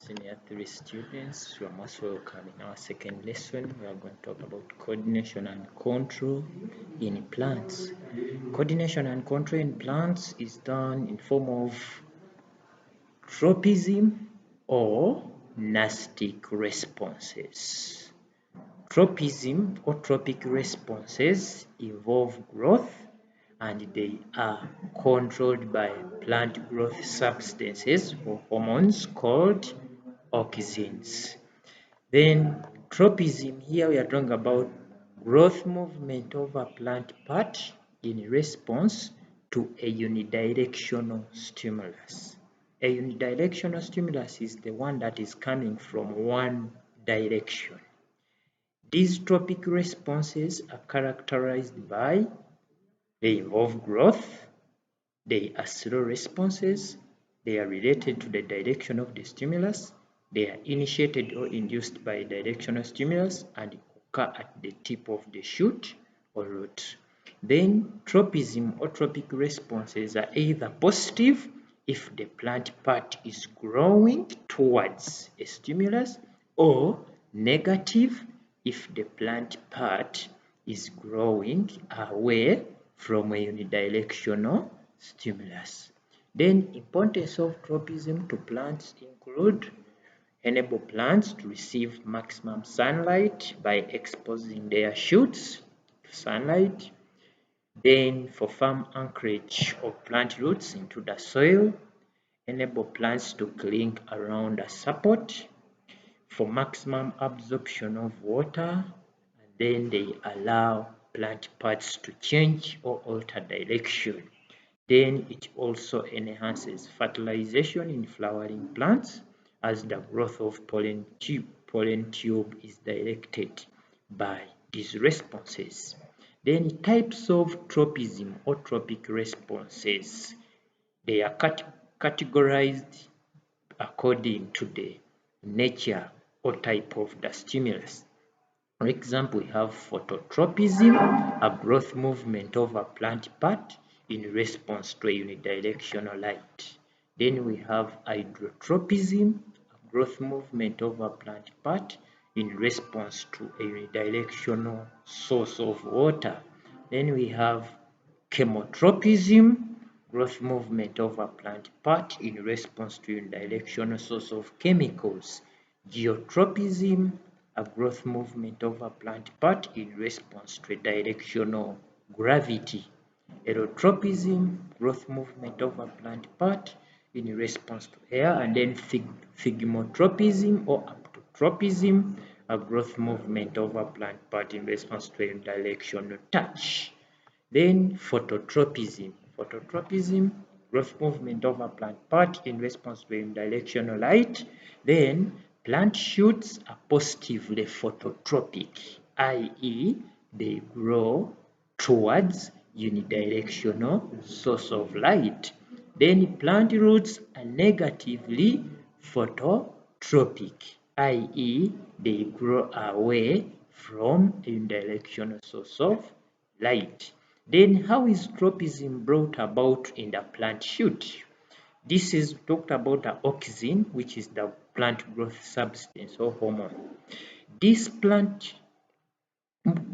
Senior 3 students, you are most welcome. In our second lesson, we are going to talk about coordination and control in plants. Coordination and control in plants is done in form of tropism or nastic responses. Tropism or tropic responses involve growth and they are controlled by plant growth substances or hormones called auxins. Then tropism, here we are talking about growth movement of a plant part in response to a unidirectional stimulus. A unidirectional stimulus is the one that is coming from one direction. These tropic responses are characterized by they involve growth, they are slow responses, they are related to the direction of the stimulus, they are initiated or induced by directional stimulus and occur at the tip of the shoot or root. Then tropism or tropic responses are either positive if the plant part is growing towards a stimulus, or negative if the plant part is growing away from a unidirectional stimulus. Then importance of tropism to plants include enable plants to receive maximum sunlight by exposing their shoots to sunlight. Then for firm anchorage of plant roots into the soil, enable plants to cling around a support for maximum absorption of water, and then they allow plant parts to change or alter direction. Then it also enhances fertilization in flowering plants as the growth of pollen tube is directed by these responses. Then types of tropism or tropic responses. They are categorized according to the nature or type of the stimulus. For example, we have phototropism, a growth movement of a plant part in response to a unidirectional light. Then we have hydrotropism, a growth movement of a plant part in response to a unidirectional source of water. Then we have chemotropism, growth movement of a plant part in response to a unidirectional source of chemicals. Geotropism, a growth movement of a plant part in response to a directional gravity. Aerotropism, growth movement of a plant part in response to air. And then thigmotropism or aptotropism, a growth movement of a plant part in response to a directional touch. Then phototropism. Phototropism, growth movement of a plant part in response to a directional light. Then plant shoots are positively phototropic, i.e. they grow towards unidirectional source of light. Then plant roots are negatively phototropic, i.e. they grow away from a unidirectional source of light. Then how is tropism brought about in the plant shoot? This is talked about the auxin, which is the plant growth substance or hormone. This plant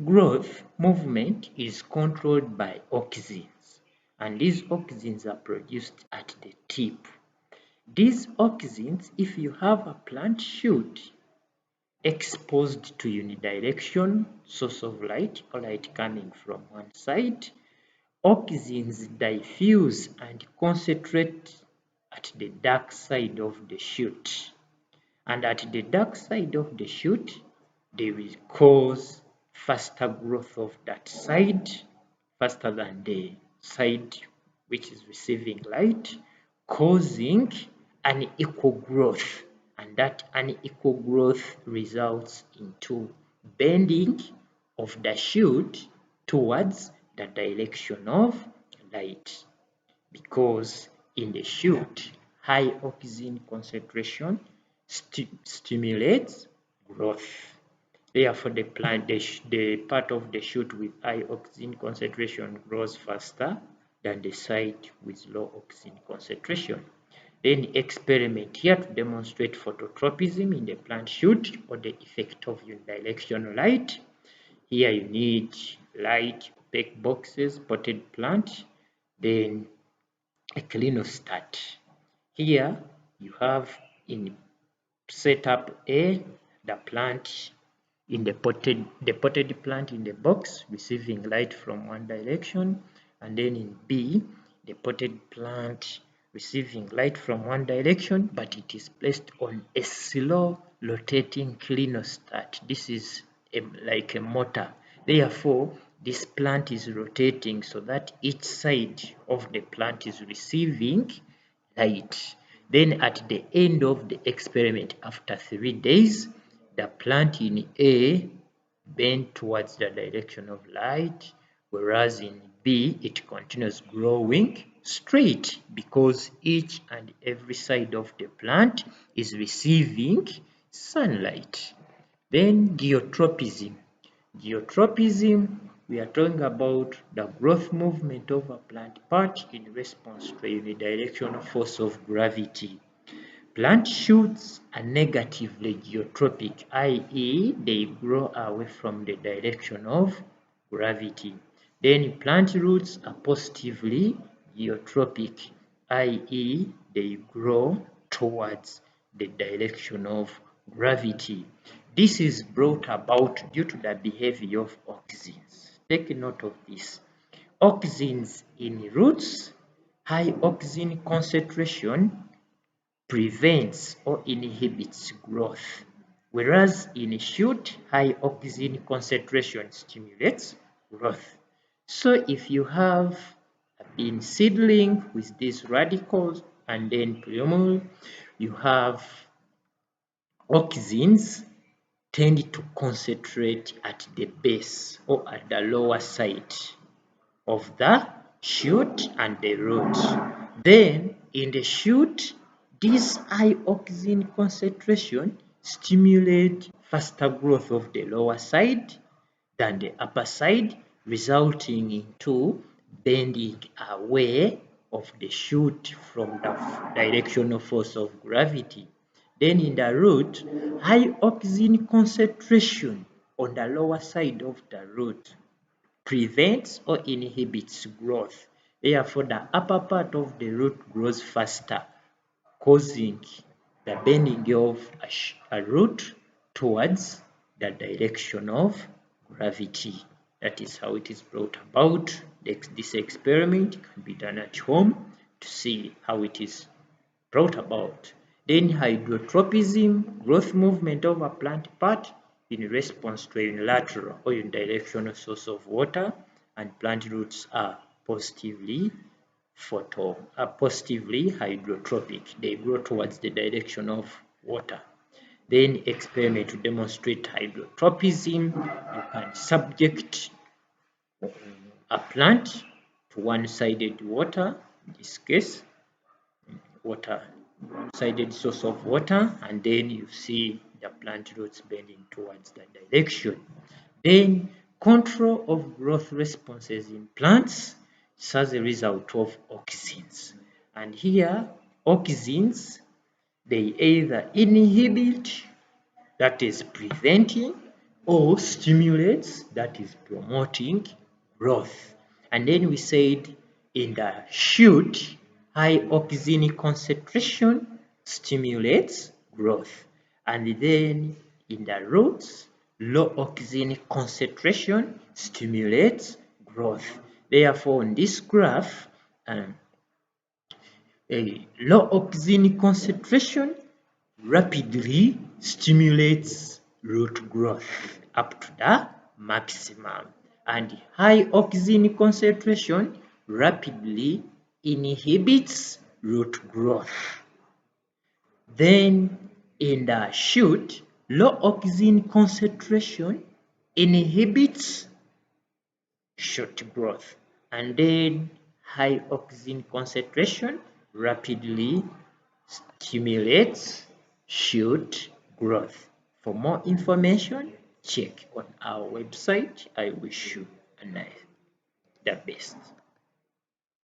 growth movement is controlled by auxins, and these auxins are produced at the tip. These auxins, if you have a plant shoot exposed to unidirection source of light or light coming from one side, auxins diffuse and concentrate at the dark side of the shoot, and at the dark side of the shoot they will cause faster growth of that side, faster than the side which is receiving light, causing unequal growth, and that unequal growth results into bending of the shoot towards the direction of light, because in the shoot high auxin concentration stimulates growth. Therefore, the part of the shoot with high auxin concentration grows faster than the side with low auxin concentration. Then experiment here to demonstrate phototropism in the plant shoot or the effect of unidirectional light. Here you need light, opaque boxes, potted plant, then a clinostat. Here you have in setup A the plant in the potted plant in the box receiving light from one direction, and then in B the potted plant receiving light from one direction, but it is placed on a slow rotating clinostat. This is like a motor. Therefore, this plant is rotating so that each side of the plant is receiving light. Then at the end of the experiment, after 3 days, the plant in A bent towards the direction of light, whereas in B it continues growing straight because each and every side of the plant is receiving sunlight. Then geotropism. Geotropism, we are talking about the growth movement of a plant part in response to a unidirectional force of gravity. Plant shoots are negatively geotropic, i.e. they grow away from the direction of gravity. Then plant roots are positively geotropic, i.e. they grow towards the direction of gravity. This is brought about due to the behavior of auxins. Take note of this. Auxins in roots, high auxin concentration prevents or inhibits growth, whereas in a shoot, high auxin concentration stimulates growth. So if you have in seedling with these radicals and then plumule, you have auxins tend to concentrate at the base or at the lower side of the shoot and the root. Then in the shoot, this high auxin concentration stimulates faster growth of the lower side than the upper side, resulting into bending away of the shoot from the directional force of gravity. Then in the root, high auxin concentration on the lower side of the root prevents or inhibits growth. Therefore, the upper part of the root grows faster, causing the bending of a root towards the direction of gravity. That is how it is brought about. This experiment can be done at home to see how it is brought about. Then hydrotropism, growth movement of a plant part in response to a unilateral or unidirectional source of water, and plant roots are positively hydrotropic. They grow towards the direction of water. Then experiment to demonstrate hydrotropism. You can subject a plant to one-sided water, in this case, one-sided source of water, and then you see the plant roots bending towards that direction. Then control of growth responses in plants is as a result of auxins. And here, auxins, they either inhibit, that is preventing, or stimulates, that is promoting growth. And then we said in the shoot, high auxin concentration stimulates growth. And then in the roots, low auxin concentration stimulates growth. Therefore, in this graph, a low auxin concentration rapidly stimulates root growth up to the maximum, and high auxin concentration rapidly inhibits root growth. Then in the shoot, low auxin concentration inhibits shoot growth, and then high auxin concentration rapidly stimulates shoot growth. For more information, check on our website. I wish you the best.